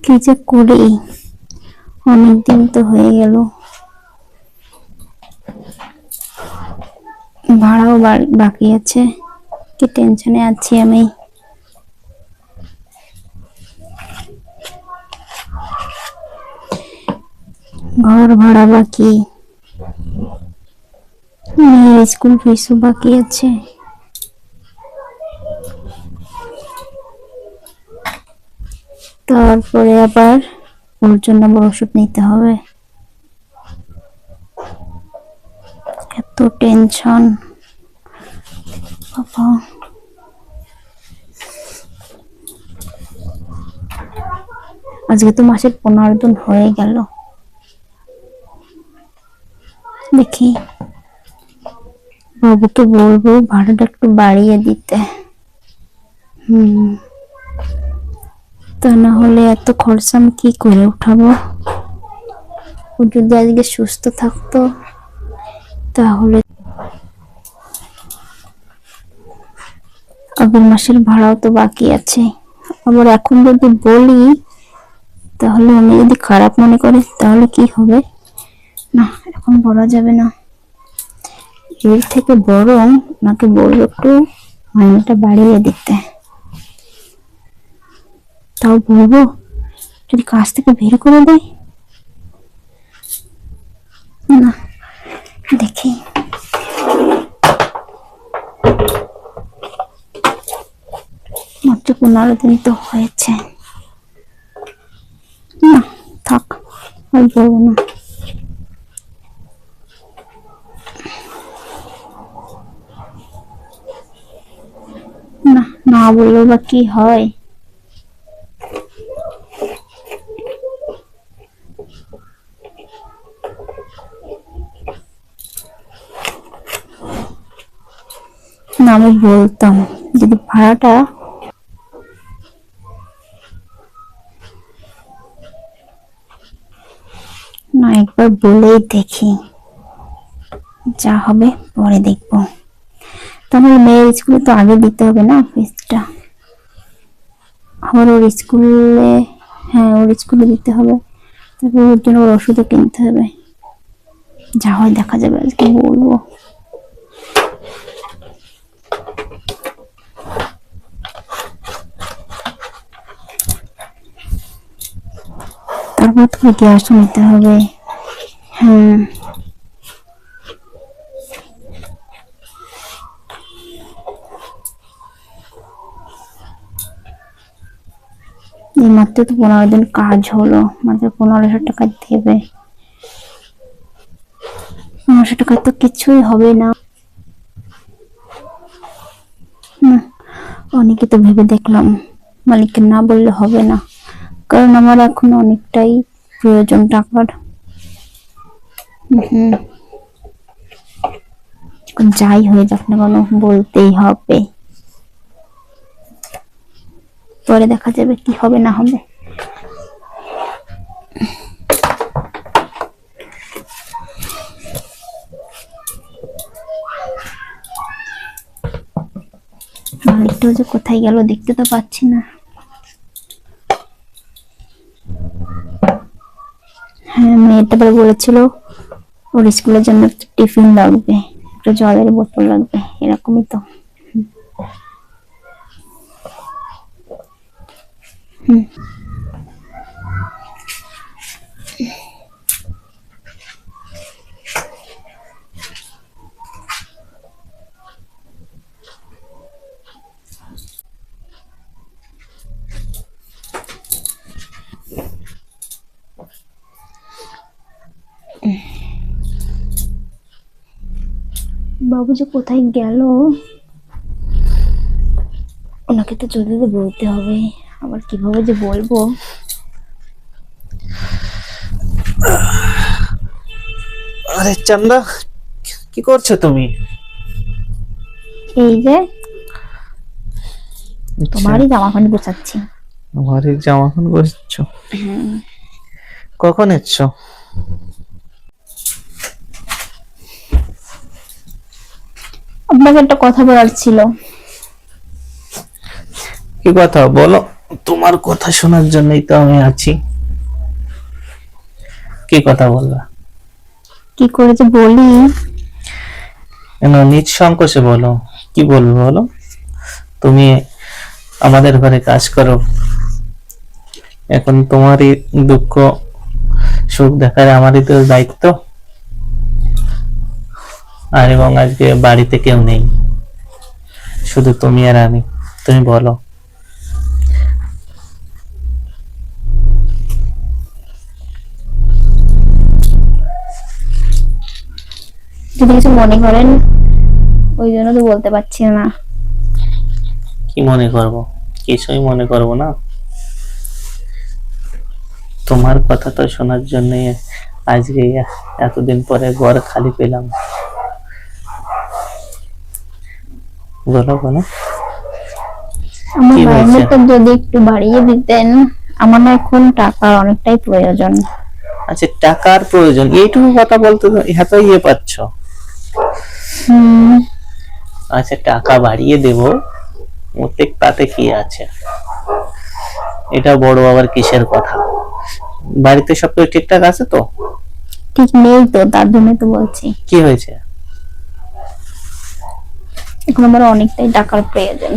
কি যে করি, অনেকদিন তো হয়ে গেল, ভাড়াও বাকি আছে, কি টেনশনে আছি আমি। ঘর ভাড়া বাকি, মেয়ের স্কুল ফিসও বাকি আছে। তারপরে আবার ওর জন্য আবার ওষুধ নিতে হবে। এত টেনশন বাবা। আজকে তো মাসের 15 দিন হয়ে গেল। দেখি বাবুকে বলবো ভাড়াটা একটু বাড়িয়ে দিতে। তা না হলে এত খরচা আমি কি করে উঠাবো। ও যদি আজকে সুস্থ থাকতো তাহলে। আগের মাসের ভাড়াও তো বাকি আছে, আবার এখন যদি বলি তাহলে আমি যদি খারাপ মনে করে তাহলে কি হবে। না, এখন বলা যাবে না। এর থেকে বরং ওনাকে বলবো একটু মাইনেটা বাড়িয়ে দিতে। তাও বলবো যদি কাজ থেকে বের করে দেয়। না, দেখি। মাত্র 15 দিন তো হয়েছে। না থাক, আর বলবো না। না, না বললেও বা কি হয়। না, আমি বলতাম যদি ভাড়াটা না, একবার বলেই দেখি, যা হবে পরে দেখবো। তাহলে মেয়ের স্কুলে তো আগে দিতে হবে না ফিসটা, আবার ওর স্কুলে। হ্যাঁ, ওর স্কুলে দিতে হবে, তারপর ওর জন্য ওর ওষুধও কিনতে হবে। যা হয় দেখা যাবে, আজকে বলবো। তারপর তোকে গ্যাসও নিতে হবে। হ্যাঁ, এই মাত্র তো 15 দিন কাজ হলো, মাত্র 1500 টাকা দেবে। 1500 টাকা তো কিছুই হবে না। অনেকে তো ভেবে দেখলাম মালিককে না বললে হবে না, কারণ আমার এখন অনেকটাই প্রয়োজন টাকার। যাই হয়ে যাক না কেন বলতেই হবে, পরে দেখা যাবে কি হবে না হবে। মালিকটাও যে কোথায় গেল দেখতে তো পাচ্ছি না। হ্যাঁ, মেয়েটা বলেছিল ওর স্কুলের জন্য একটা টিফিন লাগবে, একটা জলের বোতল লাগবে, এরকমই তো। বাবু যে কোথায় গেল, ওনাকে তো জলদি বলতে হবে, আবার কিভাবে যে বলবো। আরে চন্দা, কি করছো তুমি? এই যে আচ্ছা, তোমারই জামা প্যান্ট গোছাচ্ছি। আমারই জামা কাপড় গোছাচ্ছো? কখন এসছো? আপনাকে একটা কথা বলার ছিল। কি কথা বলো? তোমার কথা শোনার জন্যই তো আমি আছি। কি কথা বলবা? কি করে যে বলি। নিজ সংকোচে বলো, কি বলবো বলো। তুমি আমাদের ঘরে কাজ করো, এখন তোমারই দুঃখ সুখ দেখার আমারই তো দায়িত্ব। আর এবং আজকে বাড়িতে কেউ নেই, শুধু তুমি আর আমি। তুমি বলো। যদি কিছু মনে করেন, ওই জন্য তো বলতে পারছি না। কি মনে করব? কিছুই মনে করব না। তোমার কথা তো শোনার জন্য আজকে এতদিন পরে ঘর খালি পেলাম। বলো বলো, আমার কি হয়েছে? মাইনেটা যদি একটু বাড়িয়ে দিতেন, আমার না এখন টাকার অনেকটাই প্রয়োজন। আচ্ছা, টাকার প্রয়োজন, এইটুকু কথা বলতে তো এত ইয়ে পাচ্ছ। হুম। আচ্ছা, টাকা বাড়িয়ে দেব, ওতে তাতে কি আছে? এটা বড় আবার কিসের কথা? বাড়িতে সবকিছু ঠিকঠাক আছে তো? ঠিক নেই তো, তার জন্য তো বলছি। কি হয়েছে? এখন আমার অনেকটাই টাকার প্রয়োজন।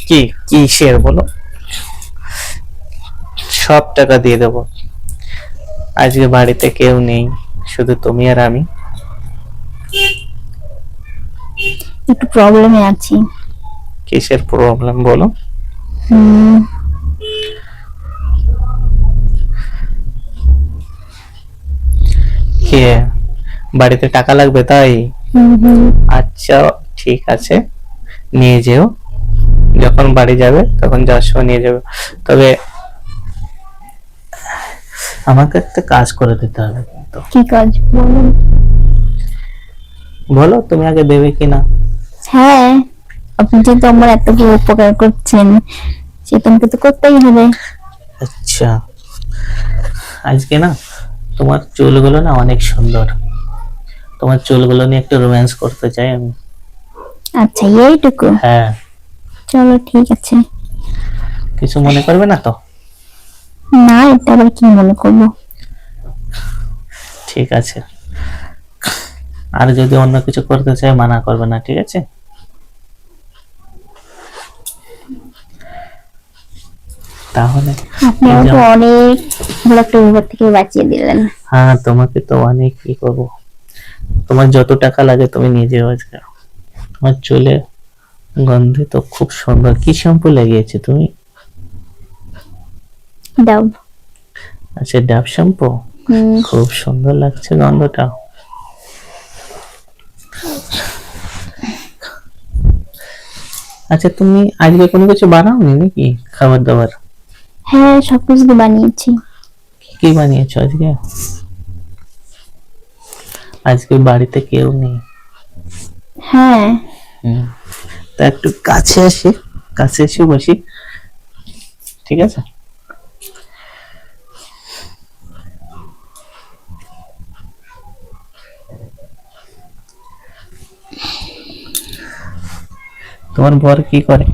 কি কিসের বলো? সব টাকা দিয়ে দেবো। আজকে বাড়িতে কেউ নেই, শুধু তুমি আর আমি। একটু প্রবলেমে আছি। কিসের প্রবলেম বলো? হুম। কে? বাড়িতে টাকা লাগবে তাই? হুম হুম। আচ্ছা, ঠিক আছে, নিয়ে যেও। যখন বাড়ি যাবে তখন যাওয়ার সময় নিয়ে যাবে। তবে আমাকে একটা কাজ করে দিতে হবে কিন্তু। কি কাজ বলুন? বলো তুমি আগে দেবে কিনা। হ্যাঁ, আপনি যেহেতু আমার এত বড় উপকার করছেন, সেটা আমাকে তো করতেই হবে। আচ্ছা, আজকে না তোমার চুলগুলো না অনেক সুন্দর, তোমার চুলগুলো নিয়ে একটু রোম্যান্স করতে চাই আমি। আচ্ছা, এইটুকু? হ্যাঁ। চলো ঠিক আছে। কিছু মনে করবে না তো? না, এটা আবার কি মনে করবো। ঠিক আছে, আর যদি অন্য কিছু করতে চাই মানা করবে না, ঠিক আছে? তাহলে আপনি এই আমাকে যে- অনেক বড় একটা বিপদ থেকে বাঁচিয়ে দিলেন। হ্যাঁ, তোমাকে তো অনেক কি করবো। তোমার যত টাকা লাগে তুমি নিয়ে যেও আজকে। তোমার চুলে গন্ধে তো খুব সুন্দর। কি শ্যাম্পু লাগিয়েছে তুমি? ডাব। আচ্ছা, ডাব শ্যাম্পু। হুম। খুব সুন্দর লাগছে গন্ধটা। আচ্ছা, তুমি আজকে কোনো কিছু বানাওনি নাকি খাবার দাবার? হ্যাঁ, সবকিছু তো বানিয়েছি। কি বানিয়েছো আজকে? আজকে বাড়িতে কেউ নেই। হ্যাঁ। তা একটু কাছে আসি, কাছে এসে বসি, ঠিক আছে? তোমার বর কি করে?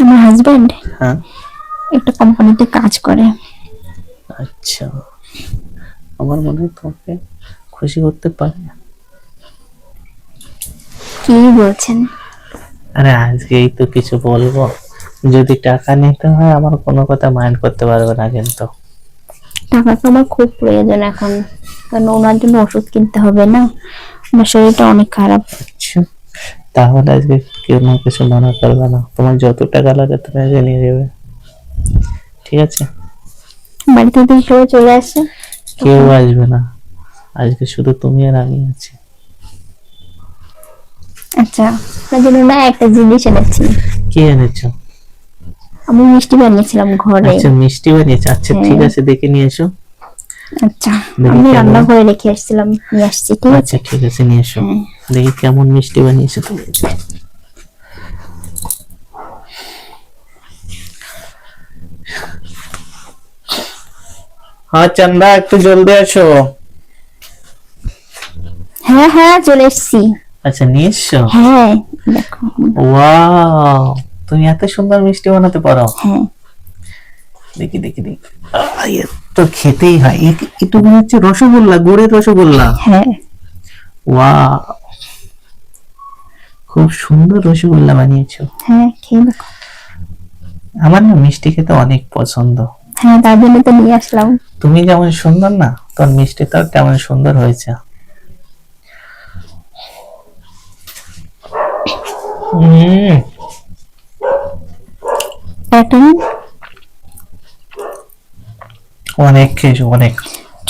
আমার হাজবেন্ড হ্যাঁ। একটা কোম্পানিতে কাজ করে। আচ্ছা, আমার মনে হয় তোমাকে খুশি করতে পারে। কি বলছেন? আরে আজকেই তো কিছু বলবো, যদি টাকা নিতে হয় আমার কোনো কথা মাইন্ড করতে পারবে না কিন্তু। টাকা তো আমার খুব প্রয়োজন এখন, কারণ ওনার জন্য ওষুধ কিনতে হবে না, আমার শরীরটা অনেক খারাপ। আচ্ছা, তাহলে আজকে কেউ না কিছু মানা করবে না, তোমার যত টাকা লাগে তুমি আজকে নিয়ে যাবে, ঠিক আছে? বাড়িতে যদি সবাই চলে আসে? কেউ আসবে না, আজকে শুধু তুমি আর আমি আছি। আচ্ছা, আপনার জন্য না একটা জিনিস এনেছি। কি এনেছো? আমি মিষ্টি বানিয়েছিলাম ঘরে। আচ্ছা, মিষ্টি বানিয়েছো। আচ্ছা হ্যাঁ। ঠিক আছে, দেখে নিয়ে এসো। আচ্ছা, দেখি আমি কেমন। রান্না করে রেখে আসছিলাম, নিয়ে আসছি, ঠিক আছে? আচ্ছা ঠিক আছে, নিয়ে এসো। হ্যাঁ। দেখি কেমন মিষ্টি বানিয়েছো তুমি। হ্যাঁ চন্দা, একটু জলদি আসো। হ্যাঁ হ্যাঁ, চলে এসছি। আচ্ছা, নিয়ে এসছো। হ্যাঁ, দেখো। ওয়াও, তুমি এত সুন্দর মিষ্টি বানাতে পারো। হ্যাঁ। দেখি দেখি দেখি। এ তো খেতেই হয়। একটু মনে হচ্ছে রসগোল্লা, গুড়ের রসগোল্লা। হ্যাঁ। ওয়াও, খুব সুন্দর রসগোল্লা বানিয়েছো। হ্যাঁ, খেয়ে দেখো। আমার না মিষ্টি খেতে অনেক পছন্দ। হ্যাঁ, তার জন্য তো নিয়ে আসলাম। তুমি যেমন সুন্দর না, তোর মিষ্টিটাও তেমন সুন্দর হয়েছে। একটা নিন। অনেক খেয়েছো, অনেক।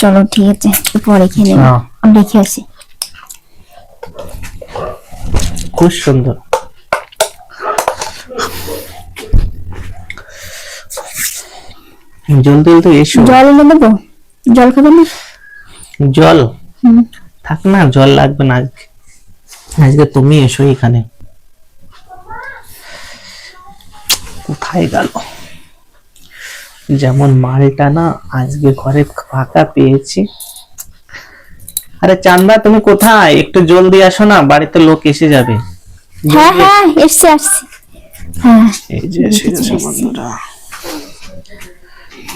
চলো ঠিক আছে, একটু পরে খেয়ে নেব। হ্যাঁ। আমি রেখে আসি। খুব সুন্দর। জলদি জলদি এসো। জল এনে দেবো? জল খাবে না? জল হুম। থাক না, জল লাগবে না আজকে। আজকে তুমি এসো এখানে। কোথায় গেল? যেমন মালটা না আজকে ঘরে ফাঁকা পেয়েছি। আরে চান্দা, তুমি কোথায়? একটু জলদি আসো না, বাড়িতে লোক এসে যাবে। হ্যাঁ জলদি। হ্যাঁ, এসছি আসছি। হ্যাঁ। এই যে এসে গেছে এসছি। বন্ধুরা,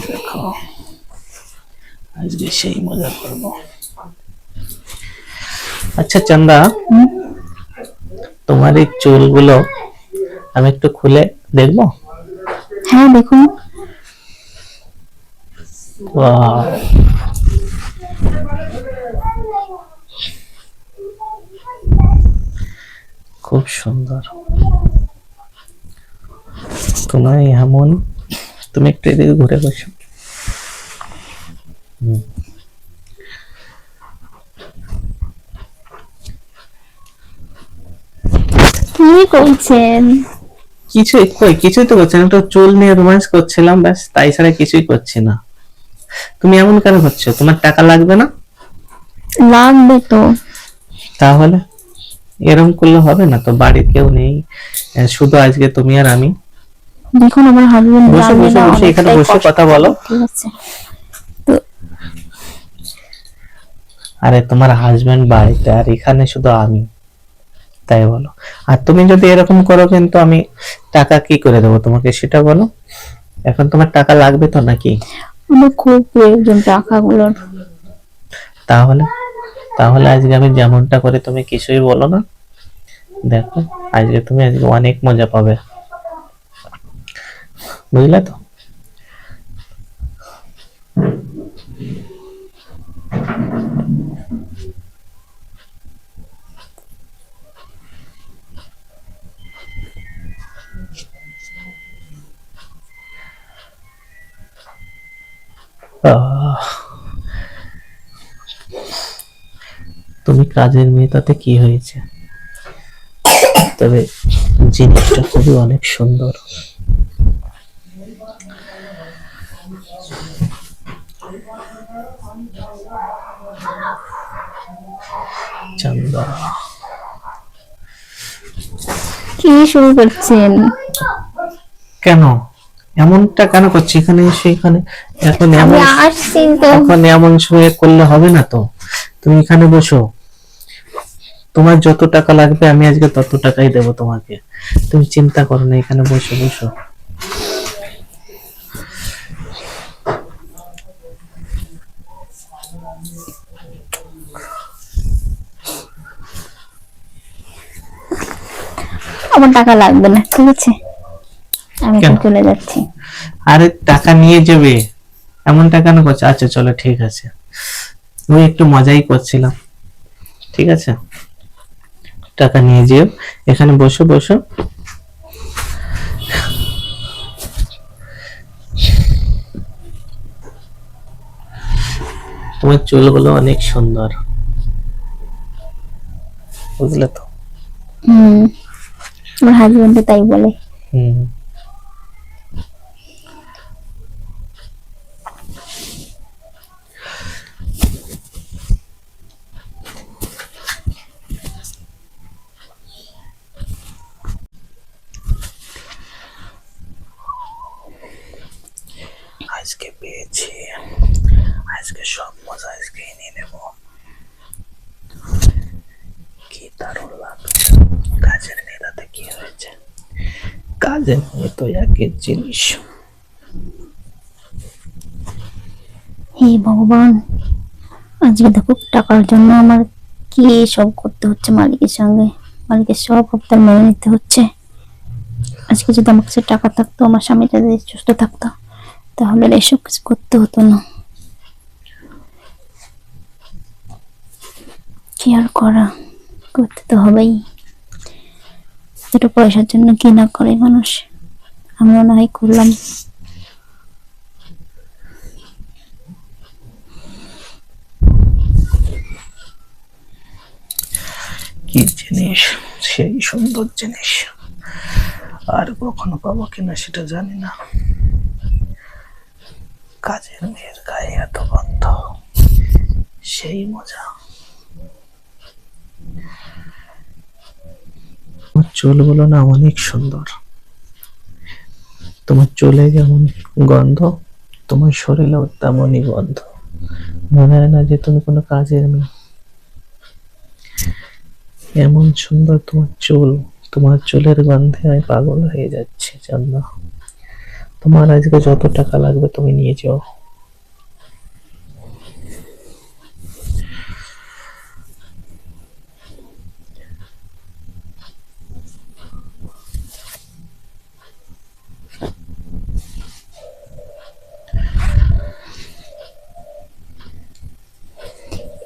দেখো আজকে সেই মজা করবো। আচ্ছা চান্দা, তোমার এই চুলগুলো আমি একটু খুলে দেখবো? হ্যাঁ, দেখুন। ওয়াও, খুব সুন্দর। তোমার এমন, তুমি একটু এদিকে ঘুরে বসো। কি করছেন? কিছুই তো করছি না, একটু চুল নিয়ে রোমান্স করছিলাম, ব্যাস, তাই ছাড়া কিছুই করছি না। তুমি এমন কেন করছো? তোমার টাকা লাগবে না? লাগবে তো। তাহলে এরকম করলে হবে না তো, বাড়ির কেউ নেই, শুধু আজকে তুমি আর আমি। দেখুন, আমার হাজবেন্ড বসো জানে বসো না, বসো, এখানে অনেকটাই বসে কষ্ট কথা করে, বলো। ঠিক আছে? তো আরে তোমার হাজবেন্ড বাড়িতে, আর এখানে শুধু আমি, তাই বলো। আর তুমি যদি এরকম করো, কিন্তু আমি টাকা কি করে দেবো তোমাকে, সেটা বলো। এখন তোমার টাকা লাগবে তো নাকি? আমার খুব প্রয়োজন টাকাগুলোর। তাহলে তাহলে আজকে আমি যেমনটা করে, তুমি কিছুই বলো না। দেখো, আজকে অনেক মজা পাবে, বুঝলে তো? আহ, তুমি কাজের মেয়ে, তাতে কি হয়েছে? তবে জিনিসটা খুবই অনেক সুন্দর। চান্দা, কি শুরু করছেন? কেন এমনটা কেন করছি? এখানে এসে এখানে এখন আমি এমন, আসছি তো। এখন এমন সময় করলে হবে না তো। তুমি এখানে বসো, তোমার যত টাকা লাগবে আমি আজকে তত টাকাই দেবো তোমাকে। তুমি চিন্তা করো না, এখানে বসো বসো। আমার টাকা লাগবে না, ঠিক আছে? আমি কেন? এখন চলে যাচ্ছি। আরে টাকা নিয়ে যাবে, এমনটা কেন করছো? আচ্ছা চলো ঠিক আছে, আমি একটু মজাই করছিলাম, ঠিক আছে? টাকা নিয়ে যেও, এখানে বসো বসো। তোমার চুলগুলো অনেক সুন্দর, বুঝলে তো? আমার হাজবেন্ড তাই বলে। হুম। আজকে পেয়েছি, আজকে সব মজা আজকে নিয়ে নেব। কি দারুণ লাগছে। কাজের মেয়েটাতে কি হয়েছে, কাজের মেয়ে তো একের জিনিস। হে ভগবান, আজকে দেখো টাকার জন্য আমার কি সব করতে হচ্ছে মালিকের সঙ্গে, মালিকের সব হপ্তার মেনে নিতে হচ্ছে। আজকে যদি আমার কাছে টাকা থাকতো, আমার স্বামীটা যদি সুস্থ থাকতো, তাহলে আর এসব কিছু করতে হতো না। কি আর করা, করতে তো হবেই। দুটো পয়সার জন্য কি না করে মানুষ, আমিও না হয় করলাম। কি জিনিস, সেই সুন্দর জিনিস আর কখনো পাবো কিনা সেটা জানি না। কাজের মেয়ের গায়ে এত গন্ধ, সেই মজা। তোমার চুলগুলো না অনেক সুন্দর, তোমার চুলে যেমন গন্ধ, তোমার শরীরেও তেমনই গন্ধ। মনে হয় না যে তুমি কোনো কাজের মেয়ে। এমন সুন্দর তোমার চুল, তোমার চুলের গন্ধে আমি পাগল হয়ে যাচ্ছি। জানো, তোমার আজকে যত টাকা লাগবে তুমি নিয়ে যাও।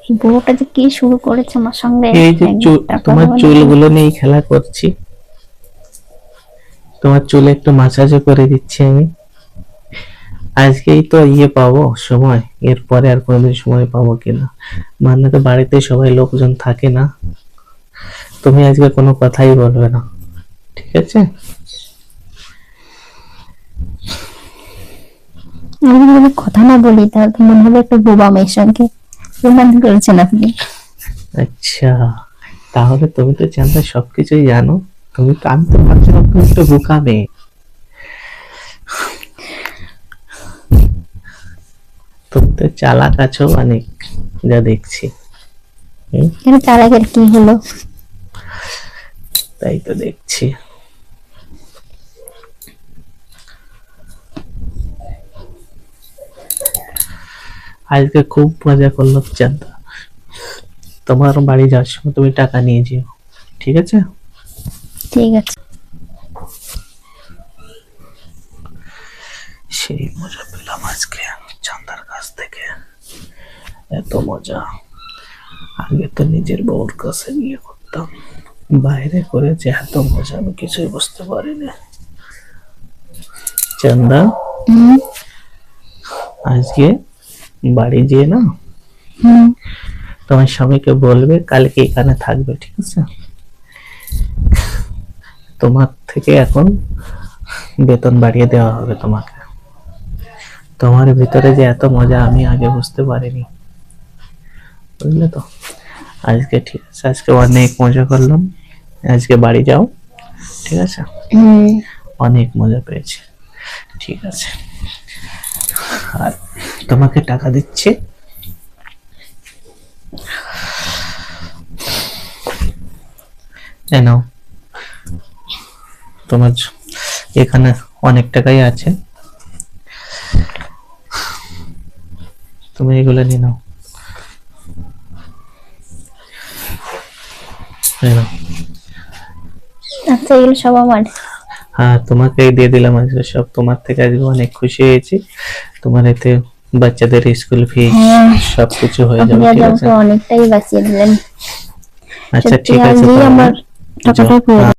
এই বউটা যে কি শুরু করেছে আমার সঙ্গে, এই যে তোমার চুলগুলো নিয়ে খেলা করছি, তোমার চুলে একটু মাসাজও করে দিচ্ছি আমি। আজকেই তো পাবো সময়, এরপরে আর কোনোদিন সময় পাবো কিনা। মানে তো বাড়িতে সবাই লোকজন থাকে না। তুমি আজকে কোনো কথাই বলবে না, ঠিক আছে? আমি যদি কথা না বলি তাহলে তো মনে হবে একটা বোবা মেয়ের সঙ্গে প্রমাণ করেছেন আপনি। আচ্ছা, তাহলে তুমি তো জানতে সবকিছুই জানো। তুমি তো, আমি তো ভাবছিলাম তুমি একটু বোকা মেয়ে। তুমি তো চালাক আছো অনেক, যা দেখছি। এখানে চালাকের কি হলো? তাই তো দেখছি। আজকে খুব মজা করলো চাঁদা। তোমার বাড়ি যাওয়ার সময় তুমি টাকা নিয়ে যেও, ঠিক আছে? ঠিক আছে। সেই মজা পেলাম আজকে চাঁদার কাছ থেকে, এত মজা আগে তো নিজের বউর কাছে গিয়ে করতাম, বাইরে করে যে এত মজা আমি কিছুই বুঝতে পারিনি। চান্দা, আজকে বাড়ি যেয়ে না তোমার স্বামীকে বলবে কালকে এখানে থাকবে, ঠিক আছে? তোমার থেকে এখন বেতন বাড়িয়ে দেওয়া হবে তোমাকে। তোমার ভিতরে যে এত মজা আমি আগে বুঝতে পারিনি, বুঝলে তো? আজকে ঠিক আছে, আজকে অনেক মজা করলাম। আজকে বাড়ি যাও, ঠিক আছে? অনেক মজা পেয়েছি, ঠিক আছে? আর তোমাকে টাকা দিচ্ছি, নাও। তোমার এখানে অনেক টাকাই আছে, তুমি এগুলো নিয়ে নাও। আচ্ছা, এগুলো সব আমার? হ্যাঁ, তোমাকে দিয়ে দিলাম আজকে সব। তোমার থেকে আজকে অনেক খুশি হয়েছি। তোমার এতে বাচ্চাদের স্কুল ফি সবকিছু হয়ে যাবে, ঠিক আছে? অনেকটাই বাঁচিয়ে দিলেন। আচ্ছা, ঠিক আছে, আমার টাকাটা